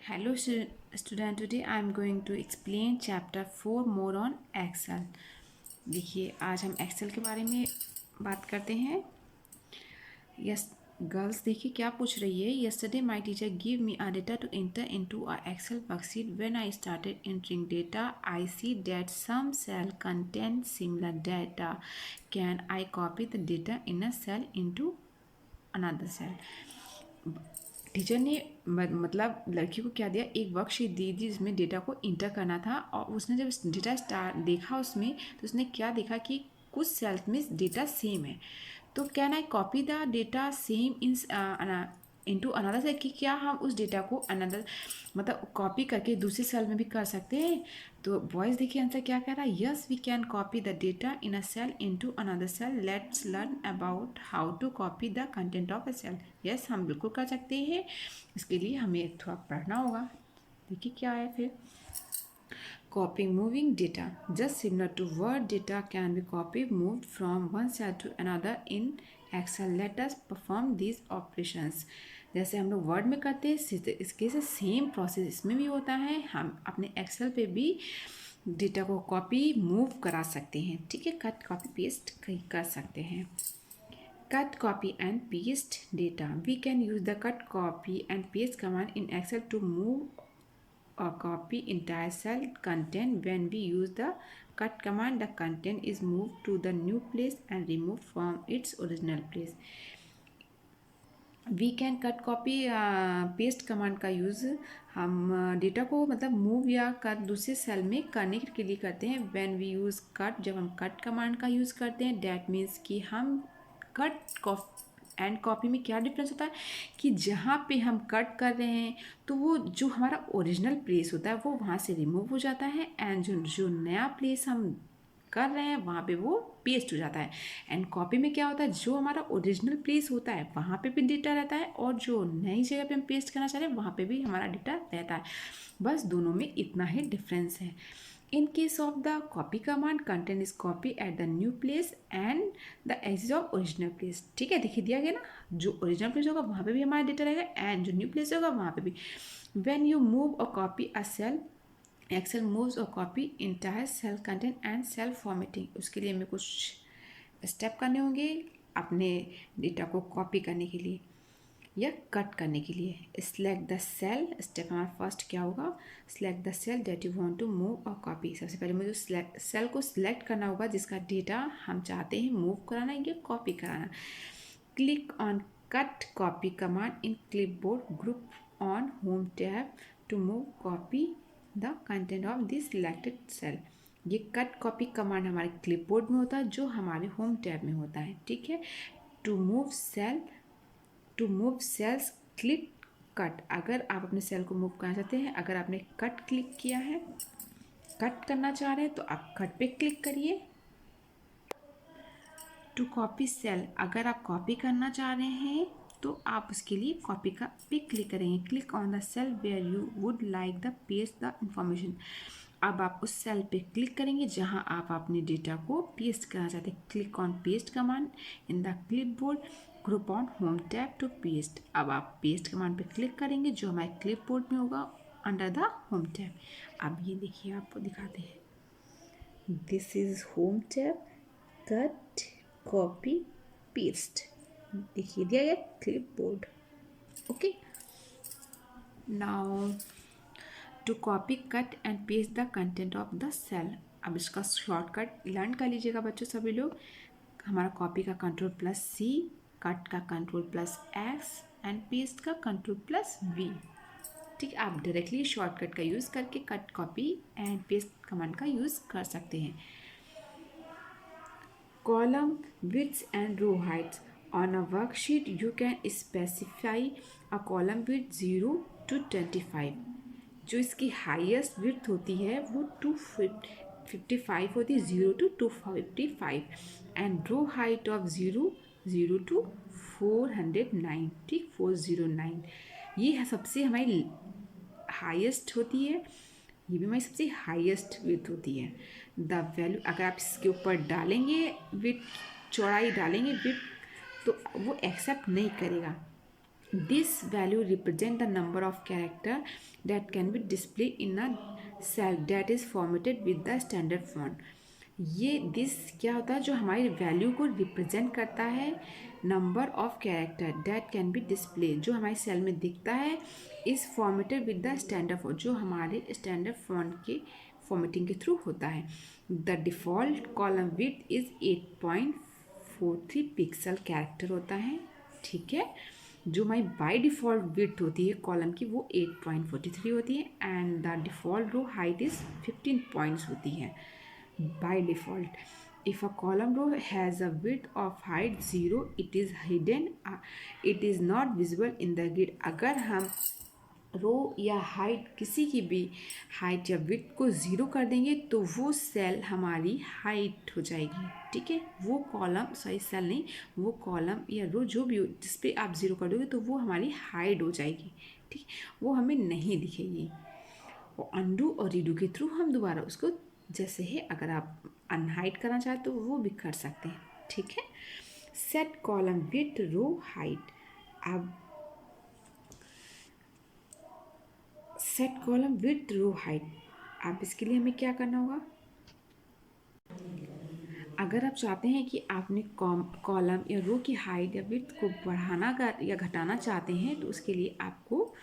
Hello student, today I am going to explain chapter 4 more on Excel. देखिए आज हम Excel के बारे में बात करते हैं. यस गर्ल्स, देखिए क्या पूछ रही है. Yesterday my teacher gave me a data to enter into a Excel worksheet. When I started entering data, I see that some cell contain similar data. Can I copy the data in a cell into another cell? Teacher ने मतलब लड़की को क्या दिया, एक worksheet दी थी जिसमें data को इंटर करना था. और उसने जब डेटा स्टार देखा उसमें, तो उसने क्या देखा कि कुछ सेल्स में डेटा सेम है. तो can I copy the data same in into another cell, कि क्या हम उस डेटा को अनदर मतलब कॉपी करके दूसरे सेल में भी कर सकते हैं. तो बॉयज़ देखिए आंसर क्या कह रहा है. Yes we can copy the data in a cell into another cell. Let's learn about how to copy the content of a cell. Yes हम बिल्कुल कर सकते हैं. इसके लिए हमें थोड़ा पढ़ना होगा. देखिए क्या है फिर. Copying moving data, just similar to Word, data can be copied, moved from one cell to another in Excel. Let us perform these operations. जैसे हम लोग वर्ड में करते हैं, इसके से सेम प्रोसेस इसमें भी होता है. हम अपने एक्सेल पे भी डेटा को कॉपी मूव करा सकते हैं. ठीक है, कट कॉपी पेस्ट कर सकते हैं. Cut, copy and paste data. We can use the cut, copy and paste command in Excel to move or copy entire cell content. When we use the cut command, the content is moved to the new place and removed from its original place. We can cut copy paste command का use हम data को मतलब move या cut दूसरे cell में करने के लिए करते हैं. व्हेन वी यूज़ कट, जब हम कट कमांड का यूज़ करते हैं, डैट मीन्स कि हम कट एंड कॉपी में क्या डिफरेंस होता है कि जहाँ पे हम कट कर रहे हैं तो वो जो हमारा ओरिजिनल प्लेस होता है वो वहाँ से रिमूव हो जाता है. एंड जो नया प्लेस हम कर रहे हैं वहाँ पे वो पेस्ट हो जाता है. एंड कॉपी में क्या होता है, जो हमारा ओरिजिनल प्लेस होता है वहाँ पे भी डेटा रहता है, और जो नई जगह पे हम पेस्ट करना चाह रहे हैं वहाँ पे भी हमारा डेटा रहता है. बस दोनों में इतना ही डिफरेंस है. In case of the copy command, content is copy at the new place and the axis of original place. ठीक है, देखिए दिया गया ना, जो ओरिजिनल प्लेस होगा वहाँ पे भी हमारा डेटा रहेगा एंड जो न्यू प्लेस होगा वहाँ पे भी. When you move or copy a cell, Excel moves or copy entire cell content and cell formatting. उसके लिए हमें कुछ स्टेप करने होंगे अपने डेटा को कॉपी करने के लिए या कट करने के लिए. Select the cell. स्टेप हमारा फर्स्ट क्या होगा, select the cell that you want to move or copy. सबसे पहले मुझे सेल को सिलेक्ट करना होगा जिसका डेटा हम चाहते हैं मूव कराना या कॉपी कराना. Click on cut copy command in clipboard. Group on home tab to move copy the content of this selected cell. ये कट कॉपी कमांड हमारे क्लिपबोर्ड में होता है जो हमारे होम टैब में होता है. ठीक है, to move cell, to move cells click cut. अगर आप अपने सेल को मूव करना चाहते हैं, अगर आपने कट क्लिक किया है, कट करना चाह रहे हैं तो आप कट पे क्लिक करिए. टू कॉपी सेल, अगर आप कॉपी करना चाह रहे हैं तो आप उसके लिए कॉपी का पे क्लिक करेंगे. Click on the cell where you would like the paste the information. अब आप उस सेल पे क्लिक करेंगे जहां आप अपने डेटा को पेस्ट करना चाहते हैं. Click on paste command in the clipboard. Group on home tab to paste. अब आप पेस्ट कमांड पे क्लिक करेंगे जो हमारे क्लिपबोर्ड में होगा अंडर द होम टैब. अब ये देखिए आपको दिखाते हैं. This is home tab, cut copy paste. देखिए दिया गया clipboard. Okay, now to copy cut and paste the content of the cell. अब इसका शॉर्टकट लर्न कर लीजिएगा बच्चों सभी लोग. हमारा कॉपी का कंट्रोल+C, कट का कंट्रोल+X एंड पेस्ट का कंट्रोल+V. ठीक है, आप डायरेक्टली शॉर्टकट का यूज़ करके cut copy and paste command का यूज़ कर सकते हैं. Column widths and row heights. On a worksheet, you can specify a column width 0 to 25. जो इसकी हाईएस्ट विड्थ होती है वो 255 होती है, 0 to 255. And row height of 0 to 409. ठीक, 409 ये है सबसे हमारी हाईएस्ट होती है. ये भी हमारी सबसे हाईएस्ट विड्थ होती है. द वैल्यू अगर आप इसके ऊपर डालेंगे विड्थ, चौड़ाई डालेंगे विड्थ, तो वो एक्सेप्ट नहीं करेगा. This value represent the number of character that can be displayed in a cell that is formatted with the standard font. ये दिस क्या होता है, जो हमारी वैल्यू को रिप्रेजेंट करता है, number of character that can be display, जो हमारे सेल में दिखता है, इस formatted with the standard font, जो हमारे स्टैंडर्ड फॉन्ट के फॉर्मेटिंग के थ्रू होता है. The default column width is 8.43 pixel character होता है. ठीक है, जो हमारी बाय डिफ़ॉल्ट विड्थ होती है कॉलम की वो 8.43 होती है and the default row height is 15 points होती है by default. If a column row has a width of height 0, it is hidden, it is not visible in the grid. अगर हम रो या हाइट किसी की भी हाइट या विड्थ को ज़ीरो कर देंगे तो वो सेल हमारी हाइट हो जाएगी. ठीक है, वो कॉलम, सॉरी सेल नहीं, वो कॉलम या रो जो भी हो जिस पे आप ज़ीरो कर दोगे तो वो हमारी हाइड हो जाएगी. ठीक, वो हमें नहीं दिखेगी. और अंडू और रीडू के थ्रू हम दोबारा उसको जैसे है, अगर आप अनहाइड करना चाहते तो वो भी कर सकते हैं. ठीक है, set column with row height. अब set column with row height, अब इसके लिए हमें क्या करना होगा. अगर आप चाहते हैं कि आपने कॉलम या रो की हाइट या विड्थ को बढ़ाना या घटाना चाहते हैं तो उसके लिए आपको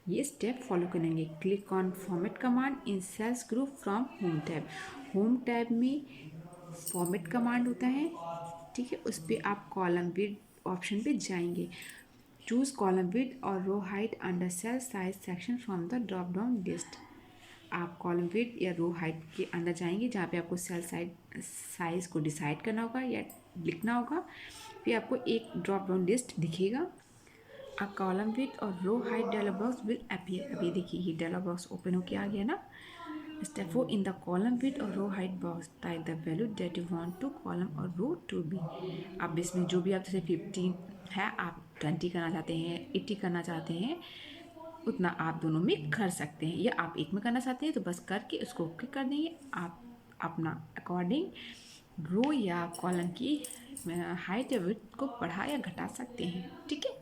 ये स्टेप फॉलो करेंगे. Click on format command in cells group from home tab. Home tab में फॉर्मेट कमांड होता है. ठीक है, उस पर आप कॉलम विड्थ ऑप्शन पे जाएंगे. चूज कॉलम विड्थ और row height under cell size section from the drop down list. आप कॉलम विड्थ या रो हाइट के अंदर जाएंगे जहाँ पे आपको सेल साइज को डिसाइड करना होगा या लिखना होगा. फिर आपको एक ड्रॉप डाउन लिस्ट दिखेगा. अ कॉलम विड्थ और row height dialog box will appear. अभी देखिए ये डायलॉग बॉक्स ओपन होके आ गया ना. Step 4, in the column width और row height box type the value that you want to column और रो टू बी. अब इसमें जो भी आप, जैसे 15 है, आप 20 करना चाहते हैं, 80 करना चाहते हैं, उतना आप दोनों में कर सकते हैं. या आप एक में करना चाहते हैं तो बस करके उसको ओके कर देंगे. आप अपना अकॉर्डिंग रो या कॉलम की हाइट या विड्थ को बढ़ा या घटा सकते हैं. ठीक है,